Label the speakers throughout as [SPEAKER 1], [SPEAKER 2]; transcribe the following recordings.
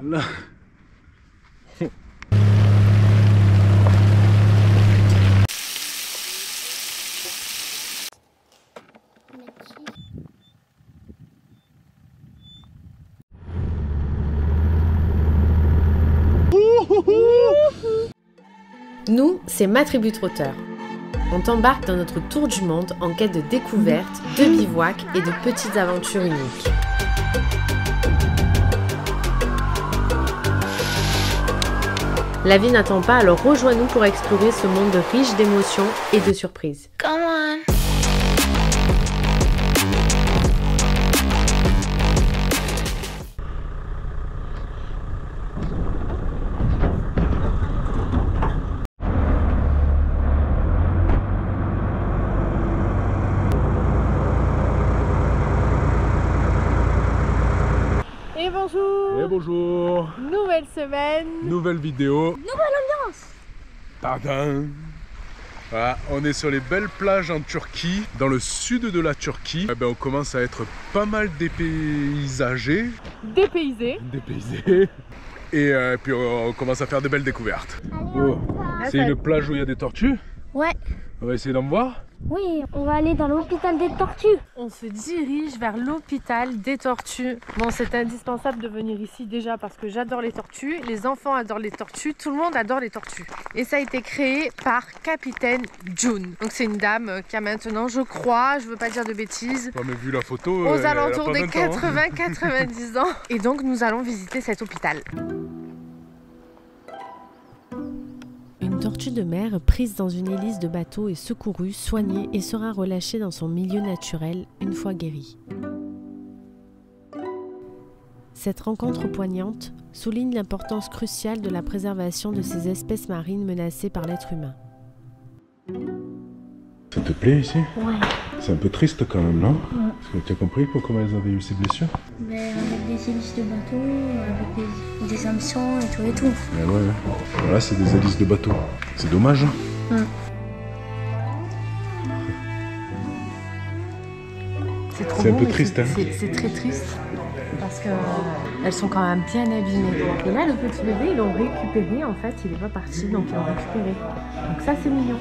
[SPEAKER 1] Là.
[SPEAKER 2] Nous, c'est Ma Tribu Trotteur. On t'embarque dans notre tour du monde en quête de découvertes, de bivouacs et de petites aventures uniques. La vie n'attend pas, alors rejoins-nous pour explorer ce monde riche d'émotions et de surprises.
[SPEAKER 3] Come on.
[SPEAKER 2] Et bonjour!
[SPEAKER 1] Et bonjour!
[SPEAKER 2] Nouvelle semaine!
[SPEAKER 1] Nouvelle vidéo!
[SPEAKER 3] Nouvelle ambiance.
[SPEAKER 1] Pardon! Voilà, on est sur les belles plages en Turquie, dans le sud de la Turquie. On commence à être pas mal dépaysagé.
[SPEAKER 2] Dépaysé!
[SPEAKER 1] Dépaysé. Et puis on commence à faire de belles découvertes. Oh, c'est une plage où il y a des tortues.
[SPEAKER 3] Ouais.
[SPEAKER 1] On va essayer d'en voir.
[SPEAKER 3] Oui, on va aller dans l'hôpital des tortues.
[SPEAKER 2] On se dirige vers l'hôpital des tortues. Bon, c'est indispensable de venir ici déjà parce que j'adore les tortues, les enfants adorent les tortues, tout le monde adore les tortues. Et ça a été créé par Capitaine June. Donc c'est une dame qui a maintenant, je crois, je veux pas dire de bêtises,
[SPEAKER 1] On a vu la photo.
[SPEAKER 2] aux alentours des
[SPEAKER 1] 80-90
[SPEAKER 2] ans. Et donc nous allons visiter cet hôpital. Une tortue de mer prise dans une hélice de bateau est secourue, soignée et sera relâchée dans son milieu naturel une fois guérie. Cette rencontre poignante souligne l'importance cruciale de la préservation de ces espèces marines menacées par l'être humain.
[SPEAKER 1] Ça te plaît ici?
[SPEAKER 3] Ouais.
[SPEAKER 1] C'est un peu triste quand même, non? Parce que tu as compris comment elles avaient eu ces blessures?
[SPEAKER 3] Mais avec des hélices de bateau, avec des hameçons et tout et tout.
[SPEAKER 1] Mais ouais, voilà, c'est des hélices de bateau. C'est dommage.
[SPEAKER 2] C'est trop
[SPEAKER 1] C'est un
[SPEAKER 2] beau,
[SPEAKER 1] peu
[SPEAKER 2] mais
[SPEAKER 1] triste, hein.
[SPEAKER 2] C'est très triste parce qu'elles sont quand même bien abîmées. Et là, le petit bébé, ils l'ont récupéré. En fait, il n'est pas parti, donc ils l'ont récupéré. Donc ça, c'est mignon.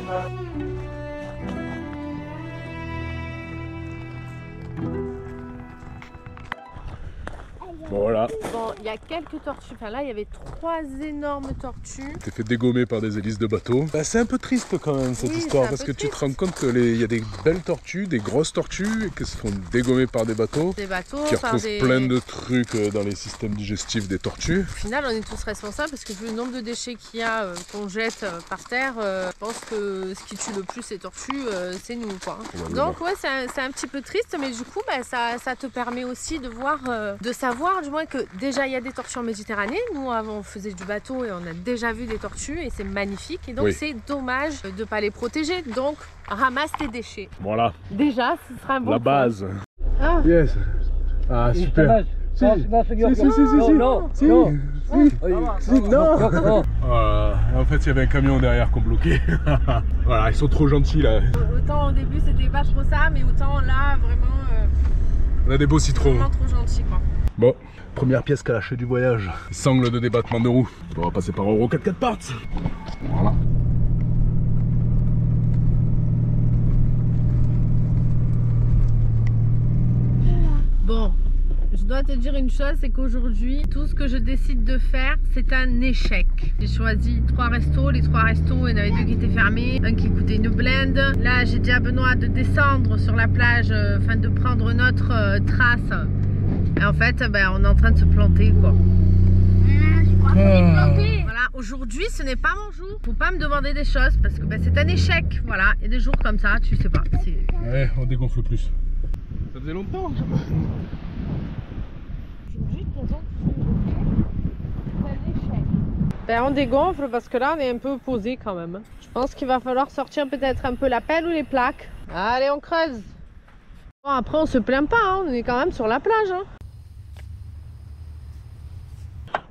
[SPEAKER 1] Voilà.
[SPEAKER 2] Bon, il y a quelques tortues. Enfin là, il y avait 3 énormes tortues.
[SPEAKER 1] T'es fait dégommer par des hélices de bateau. C'est un peu triste quand même cette
[SPEAKER 2] Oui,
[SPEAKER 1] histoire
[SPEAKER 2] c'est un
[SPEAKER 1] parce
[SPEAKER 2] peu
[SPEAKER 1] que tu te
[SPEAKER 2] triste.
[SPEAKER 1] rends compte qu'il y a des belles tortues, des grosses tortues qui se font dégommer par des bateaux.
[SPEAKER 2] Des bateaux,
[SPEAKER 1] Qui
[SPEAKER 2] enfin,
[SPEAKER 1] retrouvent plein de trucs dans les systèmes digestifs des tortues.
[SPEAKER 2] Au final, on est tous responsables parce que vu le nombre de déchets qu'il y a qu'on jette par terre, je pense que ce qui tue le plus les tortues, c'est nous, quoi. Donc ouais, c'est un petit peu triste, mais du coup, ça te permet aussi de voir, de savoir du moins que déjà il y a des tortues en Méditerranée. Nous, avant, on faisait du bateau et on a déjà vu des tortues et c'est magnifique. Et donc,
[SPEAKER 1] Oui.
[SPEAKER 2] c'est dommage de ne pas les protéger. Donc, ramasse tes déchets.
[SPEAKER 1] Voilà,
[SPEAKER 2] Déjà, ce sera un bon
[SPEAKER 1] la
[SPEAKER 2] point.
[SPEAKER 1] base.
[SPEAKER 2] Ah.
[SPEAKER 1] Yes. Ah super. Si,
[SPEAKER 4] Non.
[SPEAKER 1] En fait, il y avait un camion derrière qu'on bloquait. Voilà, ils sont trop gentils là.
[SPEAKER 2] Autant au début, c'était pas trop ça, mais autant là, vraiment,
[SPEAKER 1] On a des beaux citrons.
[SPEAKER 2] vraiment trop gentil, quoi.
[SPEAKER 1] Bon, première pièce qu'a lâché du voyage. Sangle de débattement de roues. On va passer par Euro 4x4 parts. Voilà.
[SPEAKER 2] Bon, je dois te dire une chose, c'est qu'aujourd'hui, tout ce que je décide de faire, c'est un échec. J'ai choisi 3 restos, les 3 restos, il y en avait 2 qui étaient fermés, un qui coûtait une blinde. Là, j'ai dit à Benoît de descendre sur la plage, enfin de prendre notre trace. Et en fait, on est en train de se planter, quoi.
[SPEAKER 3] Je crois qu'on est planté.
[SPEAKER 2] Voilà, aujourd'hui, ce n'est pas mon jour. Faut pas me demander des choses parce que c'est un échec. Voilà, et des jours comme ça, tu sais pas.
[SPEAKER 1] Ouais, on dégonfle plus. Ça faisait longtemps.
[SPEAKER 2] Aujourd'hui, c'est un échec. On dégonfle parce que là, on est un peu posé quand même. Je pense qu'il va falloir sortir peut-être un peu la pelle ou les plaques. Allez, on creuse. Bon, après, on se plaint pas, hein. On est quand même sur la plage. Hein.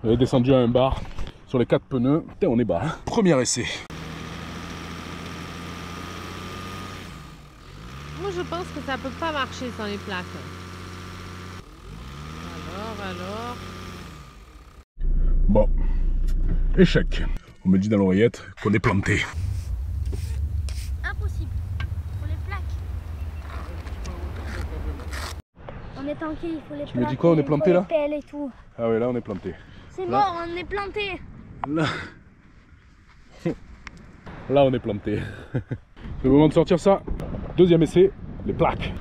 [SPEAKER 1] On est descendu à un bar sur les 4 pneus. Putain, on est bas. Hein. Premier essai.
[SPEAKER 2] Moi, je pense que ça peut pas marcher sans les plaques. Alors.
[SPEAKER 1] Bon, échec. On me dit dans l'oreillette qu'on est planté.
[SPEAKER 3] Impossible. Faut les plaques. On est tanké, il faut les plaques.
[SPEAKER 1] Tu me dis quoi, on est planté là?
[SPEAKER 3] Les pelles et tout.
[SPEAKER 1] Ah ouais, là on est planté.
[SPEAKER 3] C'est mort, on est planté.
[SPEAKER 1] Là, là on est planté. C'est le moment de sortir ça. Deuxième essai, les plaques.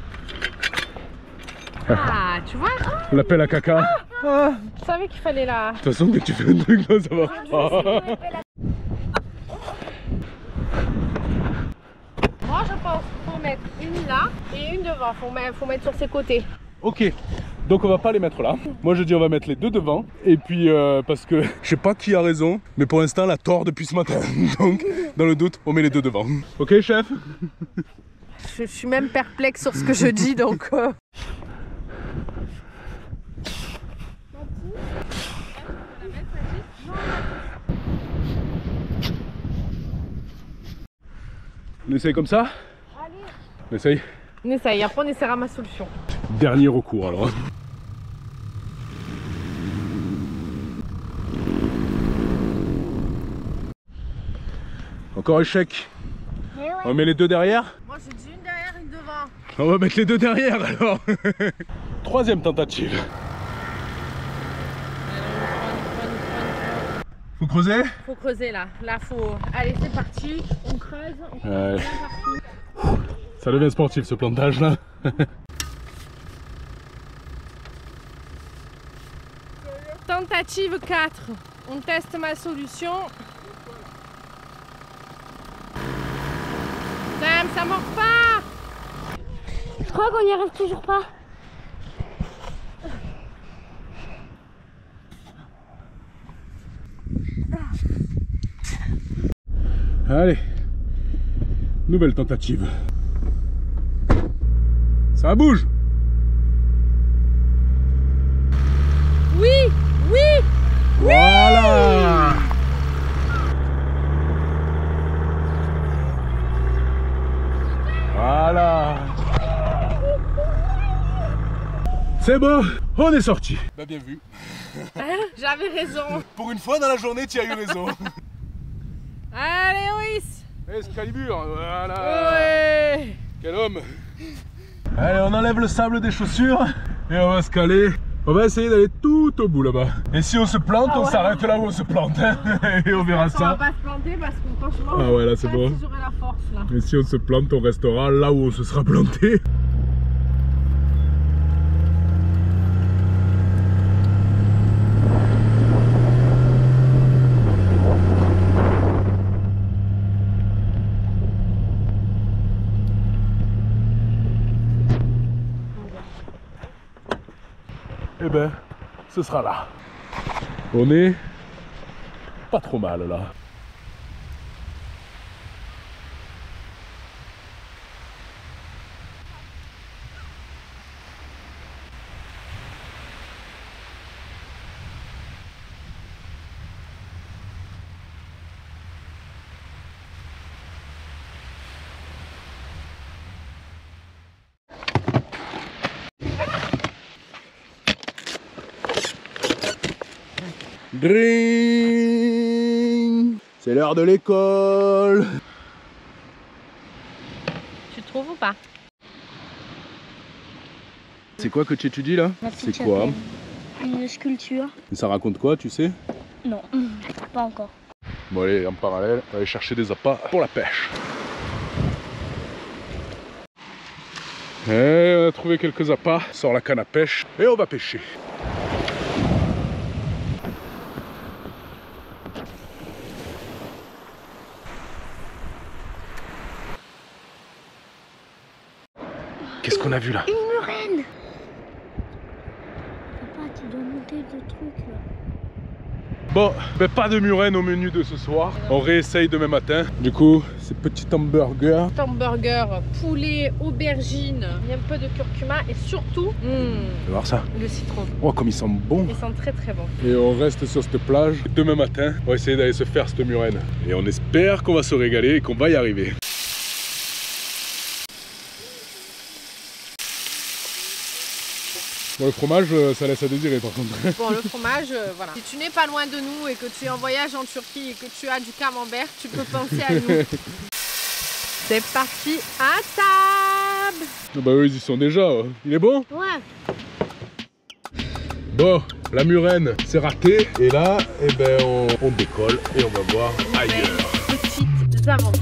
[SPEAKER 2] Ah, tu vois?
[SPEAKER 1] La pelle à caca.
[SPEAKER 2] Ah, je savais qu'il fallait la...
[SPEAKER 1] De toute façon, dès que tu fais un truc là, ça va pas.
[SPEAKER 2] Moi, je pense qu'il faut mettre une là et une devant. Faut mettre sur ses côtés.
[SPEAKER 1] Ok, donc on va pas les mettre là. Moi je dis on va mettre les deux devant. Et puis parce que je sais pas qui a raison, mais pour l'instant la tord depuis ce matin. Donc dans le doute, on met les deux devant. Ok chef?
[SPEAKER 2] Je suis même perplexe sur ce que je dis donc...
[SPEAKER 1] On essaye comme ça?
[SPEAKER 3] Allez.
[SPEAKER 1] On essaye?
[SPEAKER 2] On essaye, après on essaiera ma solution.
[SPEAKER 1] Dernier recours alors. Encore échec.
[SPEAKER 3] Mais ouais.
[SPEAKER 1] On met les deux derrière?
[SPEAKER 2] Moi je dis une derrière, une devant.
[SPEAKER 1] On va mettre les deux derrière alors. Troisième tentative. Faut creuser?
[SPEAKER 2] Faut creuser là. Là faut... Allez c'est parti, on creuse.
[SPEAKER 1] Ouais. Ça devient sportif ce plantage là.
[SPEAKER 2] Tentative 4. On teste ma solution. Sam, ça mord pas.
[SPEAKER 3] Je crois qu'on n'y arrive toujours pas.
[SPEAKER 1] Allez, nouvelle tentative. Ça bouge.
[SPEAKER 2] Oui, oui,
[SPEAKER 1] Voilà. Voilà. C'est bon, on est sorti. Bah bien vu.
[SPEAKER 2] J'avais raison.
[SPEAKER 1] Pour une fois dans la journée, tu as eu raison.
[SPEAKER 2] Allez, Oïs.
[SPEAKER 1] Excalibur, voilà.
[SPEAKER 2] Ouais.
[SPEAKER 1] Quel homme. Allez, on enlève le sable des chaussures et on va se caler. On va essayer d'aller tout au bout là-bas. Et si on se plante, on s'arrête là où on se plante. Et on verra
[SPEAKER 2] On va
[SPEAKER 1] ça.
[SPEAKER 2] pas se planter parce que franchement,
[SPEAKER 1] Ah ouais, là c'est bon.
[SPEAKER 2] si j'aurai la force là.
[SPEAKER 1] Et si on se plante, on restera là où on se sera planté. Eh ben, ce sera là. On est pas trop mal là. Dring. C'est l'heure de l'école.
[SPEAKER 2] Tu trouves ou pas?
[SPEAKER 1] C'est quoi que tu étudies là?
[SPEAKER 3] La petite
[SPEAKER 1] C'est quoi?
[SPEAKER 3] chapelle. Une sculpture.
[SPEAKER 1] Et ça raconte quoi, tu sais?
[SPEAKER 3] Non, pas encore.
[SPEAKER 1] Bon allez, en parallèle, on va aller chercher des appâts pour la pêche. Et on a trouvé quelques appâts, on sort la canne à pêche et on va pêcher. Qu'est-ce qu'on a vu là?
[SPEAKER 3] Une murène. Papa, tu dois monter le truc là.
[SPEAKER 1] Bon, ben pas de murène au menu de ce soir. On réessaye demain matin. Du coup, ces petits hamburgers.
[SPEAKER 2] Hamburger, poulet, aubergine, il y a un peu de curcuma et surtout
[SPEAKER 1] Tu vas voir ça.
[SPEAKER 2] le citron.
[SPEAKER 1] Oh, comme ils sont bons.
[SPEAKER 2] Ils sont très très bons.
[SPEAKER 1] Et on reste sur cette plage. Demain matin, on va essayer d'aller se faire cette murène. Et on espère qu'on va se régaler et qu'on va y arriver. Bon, le fromage, ça laisse à désirer par contre.
[SPEAKER 2] Bon, le fromage, voilà. Si tu n'es pas loin de nous et que tu es en voyage en Turquie et que tu as du camembert, tu peux penser à nous. C'est parti à table.
[SPEAKER 1] Bah eux, ils y sont déjà. Il est bon?
[SPEAKER 2] Ouais.
[SPEAKER 1] Bon, la murène, c'est raté. Et là, eh ben, on décolle et on va voir ailleurs.
[SPEAKER 2] Petites aventures.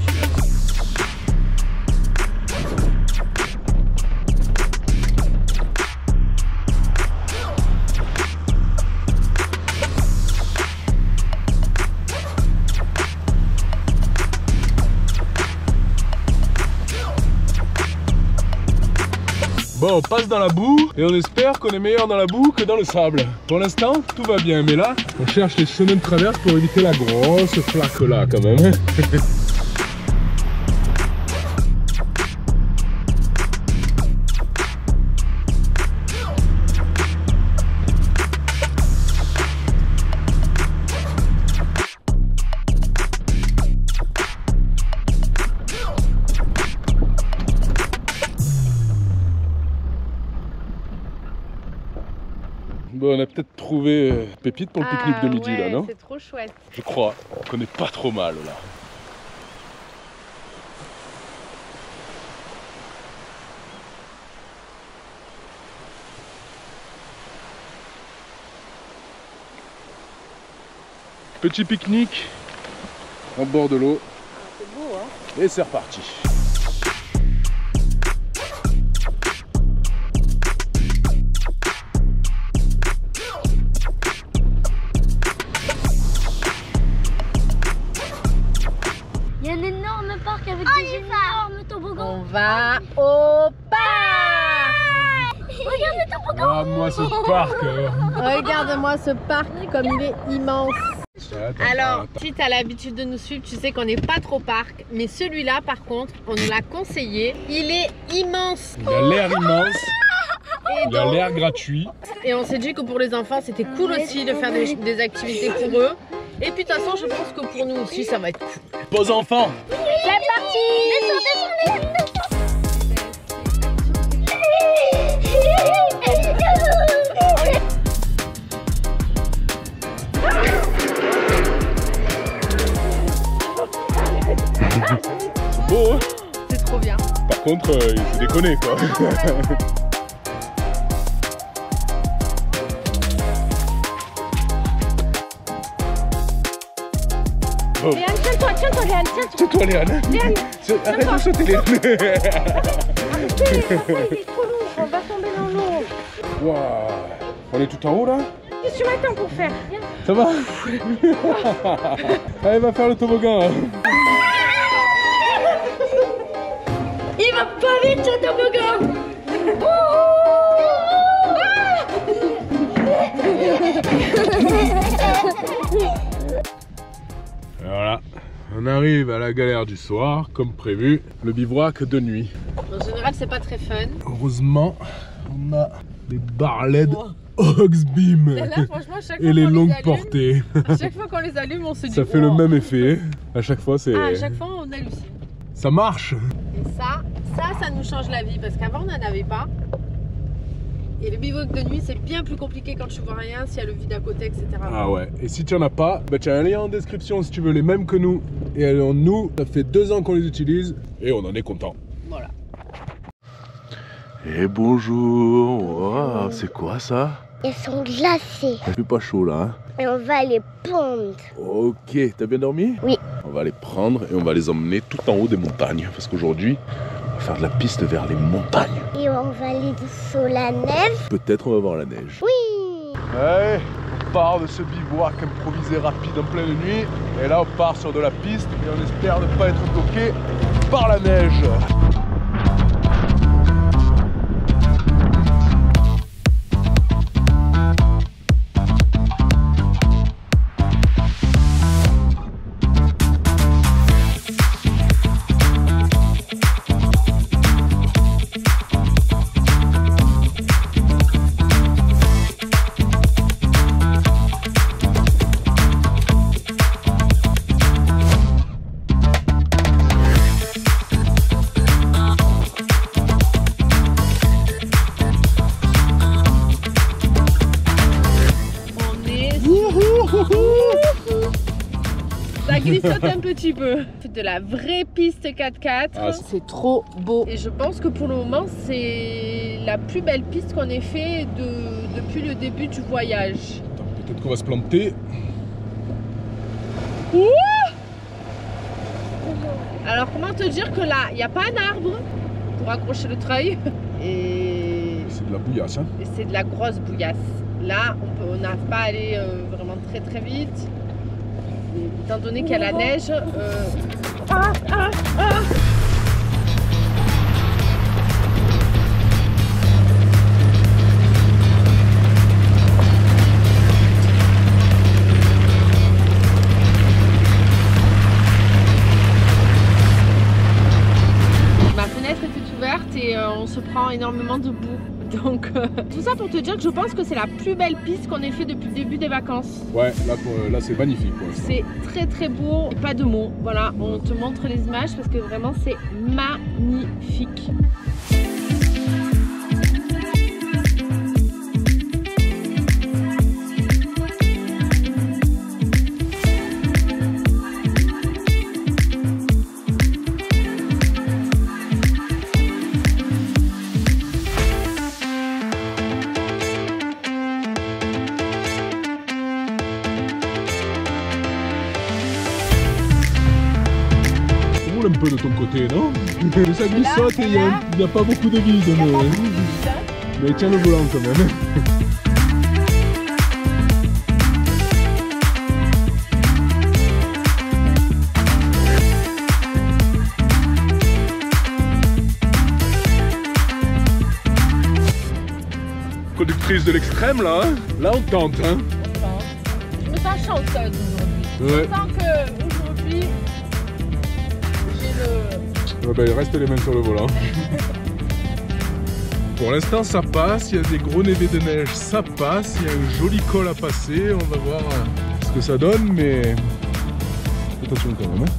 [SPEAKER 1] Bon, on passe dans la boue et on espère qu'on est meilleur dans la boue que dans le sable. Pour l'instant, tout va bien, mais là, on cherche les chemins de traverse pour éviter la grosse flaque là quand même. Bon, on a peut-être trouvé pépite pour le pique-nique de midi là, non?
[SPEAKER 2] C'est trop chouette.
[SPEAKER 1] Je crois qu'on est pas trop mal là. Petit pique-nique en bord de l'eau.
[SPEAKER 2] C'est beau, hein?
[SPEAKER 1] Et c'est reparti.
[SPEAKER 3] Il y a un énorme parc avec des énormes toboggans.
[SPEAKER 2] On va au parc.
[SPEAKER 3] Regarde le toboggan.
[SPEAKER 1] Regarde-moi ce parc.
[SPEAKER 2] Regarde-moi ce parc comme il est immense.
[SPEAKER 1] Attends,
[SPEAKER 2] Alors,
[SPEAKER 1] attends.
[SPEAKER 2] si tu as l'habitude de nous suivre, tu sais qu'on n'est pas trop parc. Mais celui-là, par contre, on nous l'a conseillé. Il est immense.
[SPEAKER 1] Il a l'air immense,
[SPEAKER 2] Et,
[SPEAKER 1] il a
[SPEAKER 2] donc-
[SPEAKER 1] l'air gratuit.
[SPEAKER 2] et on s'est dit que pour les enfants, c'était cool aussi de faire des activités pour eux. Et puis de toute façon, je pense que pour nous aussi, ça va être cool.
[SPEAKER 1] Pose enfants.
[SPEAKER 3] C'est parti. Descends.
[SPEAKER 1] C'est beau, hein?
[SPEAKER 2] C'est trop bien.
[SPEAKER 1] Par contre, il faut déconner quoi. Oh.
[SPEAKER 3] Léane, tiens-toi, Léane, tiens-toi.
[SPEAKER 1] C'est toi Léane. Arrête de sauter Léane.
[SPEAKER 3] Il est trop lourd, on va tomber dans l'eau.
[SPEAKER 1] Waouh. On est tout en haut là?
[SPEAKER 3] Qu'est-ce que tu m'attends pour faire?
[SPEAKER 1] Ça va? Allez, va faire le toboggan.
[SPEAKER 3] Il va pas vite ce toboggan.
[SPEAKER 1] Voilà, on arrive à la galère du soir, comme prévu, le bivouac de nuit.
[SPEAKER 2] En général, c'est pas très fun.
[SPEAKER 1] Heureusement, on a les barres LED Oxbeam
[SPEAKER 2] Là, franchement, à chaque fois
[SPEAKER 1] et les
[SPEAKER 2] qu'on
[SPEAKER 1] longues
[SPEAKER 2] allume,
[SPEAKER 1] portées.
[SPEAKER 2] à chaque fois qu'on les allume, on se dit.
[SPEAKER 1] Ça fait le
[SPEAKER 2] wow.
[SPEAKER 1] même effet. À chaque fois, c'est.
[SPEAKER 2] Ah, à chaque fois, on hallucine.
[SPEAKER 1] Ça marche.
[SPEAKER 2] Et ça nous change la vie parce qu'avant, on n'en avait pas. Et le bivouac de nuit, c'est bien plus compliqué quand tu vois rien, s'il y a le vide à côté, etc.
[SPEAKER 1] Ah ouais. Et si tu en as pas, bah tu as un lien en description si tu veux les mêmes que nous. Et alors, nous, ça fait 2 ans qu'on les utilise et on en est content.
[SPEAKER 2] Voilà.
[SPEAKER 1] Et bonjour. Wow, c'est quoi ça?
[SPEAKER 3] Ils sont glacés.
[SPEAKER 1] Il fait pas chaud là, hein?
[SPEAKER 3] Et on va les pondre.
[SPEAKER 1] Ok, t'as bien dormi?
[SPEAKER 3] Oui.
[SPEAKER 1] On va les prendre et on va les emmener tout en haut des montagnes. Parce qu'aujourd'hui, on va faire de la piste vers les montagnes.
[SPEAKER 3] Et on va aller sous la neige.
[SPEAKER 1] Peut-être on va voir la neige.
[SPEAKER 3] Oui.
[SPEAKER 1] Allez, on part de ce bivouac improvisé rapide en pleine nuit. Et là, on part sur de la piste et on espère ne pas être bloqué par la neige.
[SPEAKER 2] Ça glissote un petit peu. C'est de la vraie piste 4x4.
[SPEAKER 1] Ah,
[SPEAKER 2] c'est trop beau. Et je pense que pour le moment, c'est la plus belle piste qu'on ait fait depuis le début du voyage.
[SPEAKER 1] Attends, peut-être qu'on va se planter.
[SPEAKER 2] Ouh! Alors comment te dire que là, il n'y a pas un arbre pour accrocher le treuil. Et
[SPEAKER 1] C'est de la bouillasse, hein.
[SPEAKER 2] c'est de la grosse bouillasse. Là, on n'arrive pas à aller vraiment très vite. Et étant donné qu'il y a la neige. Ma fenêtre était ouverte et on se prend énormément de boue. Donc tout ça pour te dire que je pense que c'est la plus belle piste qu'on ait fait depuis le début des vacances.
[SPEAKER 1] Ouais, là c'est magnifique pour l'instant.
[SPEAKER 2] C'est très beau, pas de mots. Voilà, on te montre les images parce que vraiment c'est magnifique.
[SPEAKER 1] Un peu de ton côté, non? Ça glissote et il n'y a pas beaucoup de vide. Mais tiens le volant quand même. Conductrice de l'extrême là, hein? Là on tente, hein?
[SPEAKER 2] Je me sens chanceuse aujourd'hui.
[SPEAKER 1] Ouais.
[SPEAKER 2] Je sens qu'aujourd'hui,
[SPEAKER 1] Ouais, bah, il reste les mains sur le volant. Pour l'instant ça passe, il y a des gros névés de neige, ça passe, il y a un joli col à passer, on va voir ce que ça donne, mais attention quand même. Hein.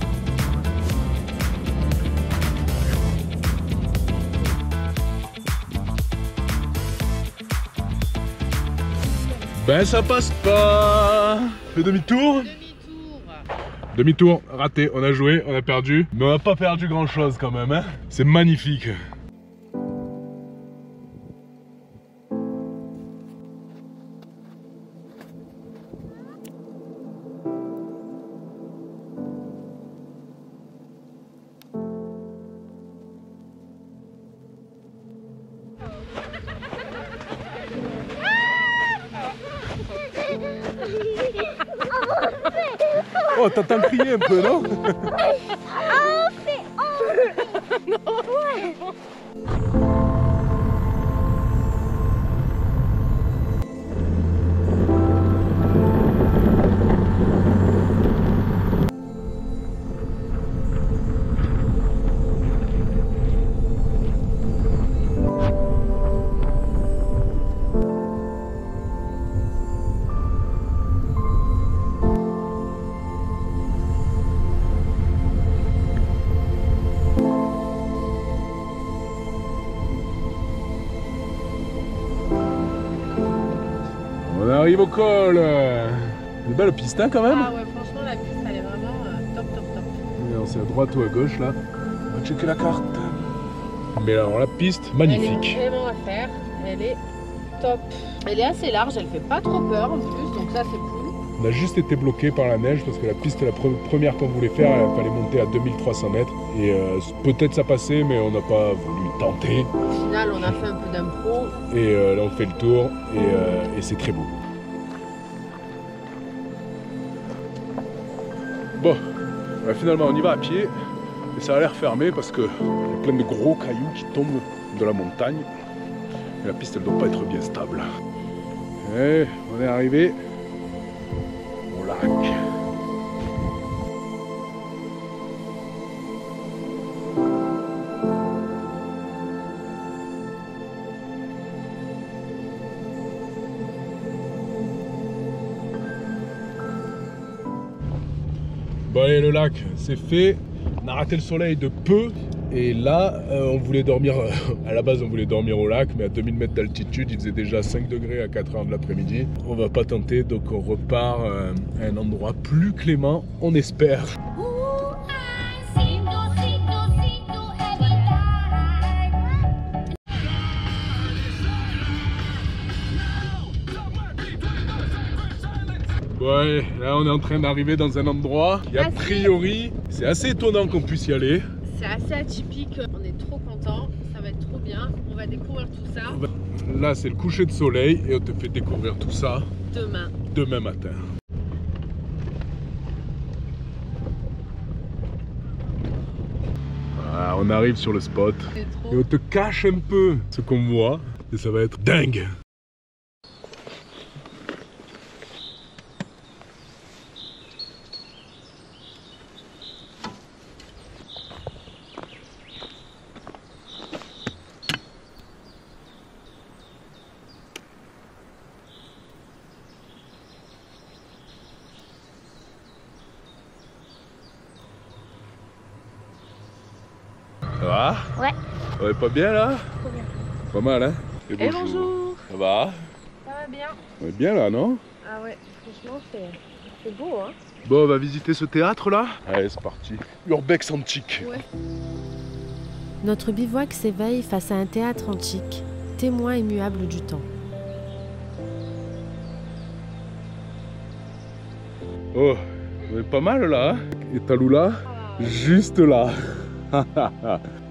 [SPEAKER 1] Ben ça passe pas. Fais demi-tour. Demi-tour, raté, on a joué, on a perdu, mais on n'a pas perdu grand chose quand même, hein. C'est magnifique. Oh, t'entends crier un peu, non? On arrive au col. Une belle piste hein, quand même.
[SPEAKER 2] Ah ouais, franchement la piste elle est vraiment top.
[SPEAKER 1] Et alors, c'est à droite ou à gauche là. On va checker la carte. Mais alors la piste, magnifique.
[SPEAKER 2] Elle est vraiment à faire, elle est top. Elle est assez large, elle fait pas trop peur en plus, donc ça c'est cool.
[SPEAKER 1] On a juste été bloqué par la neige parce que la piste, la première qu'on voulait faire, il fallait monter à 2300 mètres. Et peut-être ça passait, mais on n'a pas voulu tenter.
[SPEAKER 2] Au final, on a fait un peu d'impro.
[SPEAKER 1] Et là, on fait le tour et c'est très beau. Bon, finalement, on y va à pied. Et ça a l'air fermé parce qu'il y a plein de gros cailloux qui tombent de la montagne. Et la piste, elle ne doit pas être bien stable. Et on est arrivé au lac. Bon allez, le lac c'est fait, on a raté le soleil de peu Et là, on voulait dormir, à la base on voulait dormir au lac, mais à 2000 mètres d'altitude, il faisait déjà 5 degrés à 4 h de l'après-midi. On va pas tenter, donc on repart à un endroit plus clément, on espère. Ouais, là on est en train d'arriver dans un endroit qui a priori, c'est assez étonnant qu'on puisse y aller.
[SPEAKER 2] C'est assez atypique, on est trop contents, ça va être trop bien, on va découvrir tout ça.
[SPEAKER 1] Là c'est le coucher de soleil et on te fait découvrir tout ça demain matin. Voilà, on arrive sur le spot et on te cache un peu ce qu'on voit et ça va être dingue. Ça va?
[SPEAKER 3] Ouais.
[SPEAKER 1] On est pas bien là?
[SPEAKER 3] Trop bien.
[SPEAKER 1] Pas mal hein? Et
[SPEAKER 2] bonjour.
[SPEAKER 1] Ça va?
[SPEAKER 2] Ça va bien.
[SPEAKER 1] On est bien là, non?
[SPEAKER 2] Ah ouais, franchement c'est beau hein.
[SPEAKER 1] Bon, on va visiter ce théâtre là? Allez, c'est parti. Urbex antique.
[SPEAKER 2] Ouais.
[SPEAKER 5] Notre bivouac s'éveille face à un théâtre antique, témoin immuable du temps.
[SPEAKER 1] Oh, on est pas mal là hein? Et Talula? Juste là.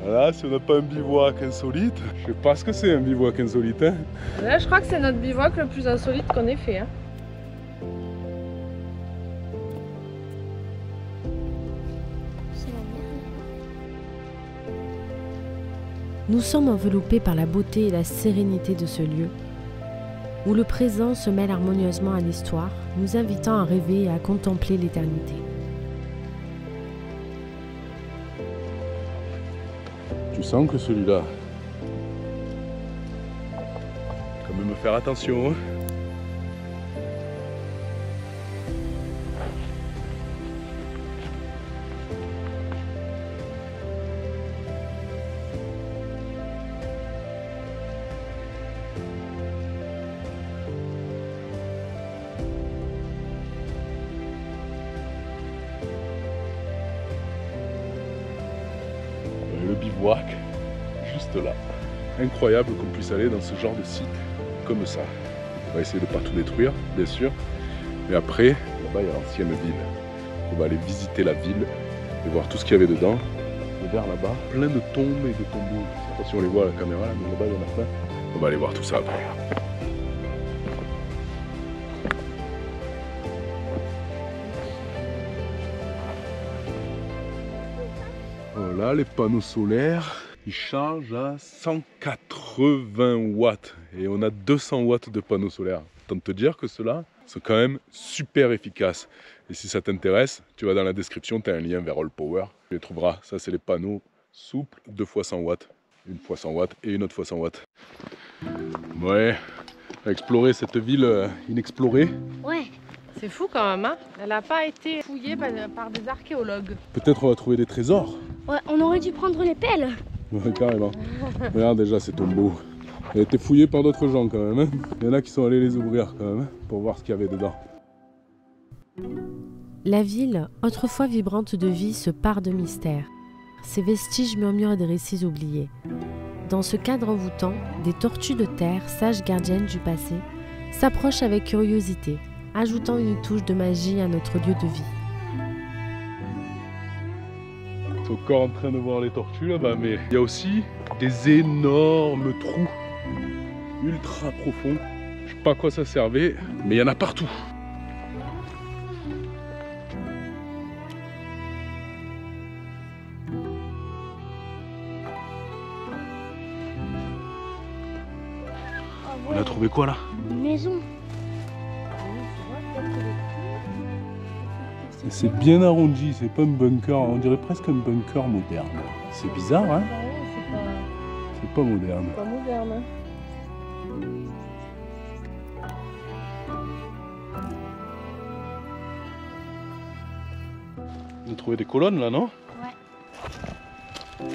[SPEAKER 1] Voilà, si on n'a pas un bivouac insolite, je sais pas ce que c'est un bivouac insolite. Hein.
[SPEAKER 2] Là je crois que c'est notre bivouac le plus insolite qu'on ait fait. Hein.
[SPEAKER 5] Nous sommes enveloppés par la beauté et la sérénité de ce lieu, où le présent se mêle harmonieusement à l'histoire, nous invitant à rêver et à contempler l'éternité.
[SPEAKER 1] Tu sens que celui-là, quand même faire attention. Hein. Le bivouac, juste là. Incroyable qu'on puisse aller dans ce genre de site comme ça. On va essayer de ne pas tout détruire, bien sûr. Mais après, là-bas, il y a l'ancienne ville. On va aller visiter la ville et voir tout ce qu'il y avait dedans. Et vers là-bas, plein de tombes et de tombeaux. Je sais pas si on les voit à la caméra, mais là-bas, il y en a plein. On va aller voir tout ça après. Voilà, les panneaux solaires, ils chargent à 180 watts et on a 200 watts de panneaux solaires. Autant te dire que ceux-là sont quand même super efficaces. Et si ça t'intéresse, tu vas dans la description, tu as un lien vers All Power. Tu les trouveras. Ça, c'est les panneaux souples, 2 fois 100 watts. Une fois 100 watts et une autre fois 100 watts. Ouais, on va explorer cette ville inexplorée.
[SPEAKER 3] Ouais.
[SPEAKER 2] C'est fou quand même, hein. Elle n'a pas été fouillée par des archéologues.
[SPEAKER 1] Peut-être on va trouver des trésors.
[SPEAKER 3] Ouais, on aurait dû prendre les pelles.
[SPEAKER 1] Ouais, carrément. Regarde déjà ces tombeaux. Elle a été fouillée par d'autres gens quand même. Hein. Il y en a qui sont allés les ouvrir quand même, hein, pour voir ce qu'il y avait dedans.
[SPEAKER 5] La ville, autrefois vibrante de vie, se pare de mystère. Ses vestiges murmurent des récits oubliés. Dans ce cadre envoûtant, des tortues de terre, sages gardiennes du passé, s'approchent avec curiosité, ajoutant une touche de magie à notre lieu de vie.
[SPEAKER 1] Je suis encore en train de voir les tortues là-bas, mais il y a aussi des énormes trous ultra profonds. Je sais pas à quoi ça servait, mais il y en a partout. On a trouvé quoi là?
[SPEAKER 3] Une maison.
[SPEAKER 1] C'est bien arrondi, c'est pas un bunker, on dirait presque un bunker moderne. C'est bizarre, hein? C'est pas moderne.
[SPEAKER 2] Pas moderne.
[SPEAKER 1] On a trouvé des colonnes là, non?
[SPEAKER 3] Ouais.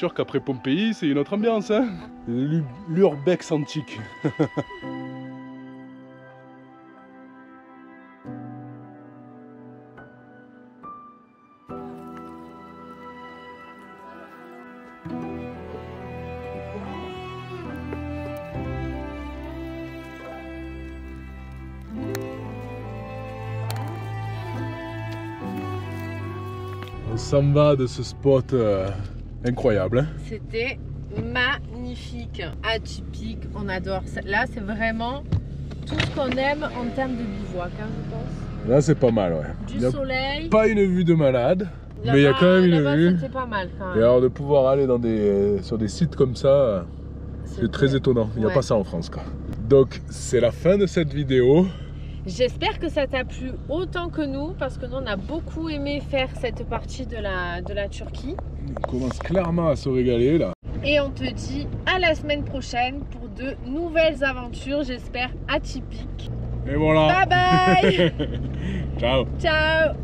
[SPEAKER 1] sûr qu'après Pompéi, c'est une autre ambiance. Hein, l'urbex antique. On s'en va de ce spot incroyable. Hein.
[SPEAKER 2] C'était magnifique, atypique, on adore. Là, c'est vraiment tout ce qu'on aime en termes de bivouac, hein, je pense.
[SPEAKER 1] Là, c'est pas mal, ouais.
[SPEAKER 2] Du soleil.
[SPEAKER 1] Pas une vue de malade, mais il y a quand même une vue.
[SPEAKER 2] C'était pas mal quand même.
[SPEAKER 1] Et alors de pouvoir aller dans sur des sites comme ça, c'est très étonnant. Il n'y a pas ça en France, quoi. Donc, c'est la fin de cette vidéo.
[SPEAKER 2] J'espère que ça t'a plu autant que nous, parce que nous on a beaucoup aimé faire cette partie de la Turquie.
[SPEAKER 1] On commence clairement à se régaler là.
[SPEAKER 2] Et on te dit à la semaine prochaine pour de nouvelles aventures, j'espère atypiques.
[SPEAKER 1] Et voilà.
[SPEAKER 2] Bye bye.
[SPEAKER 1] Ciao.
[SPEAKER 2] Ciao.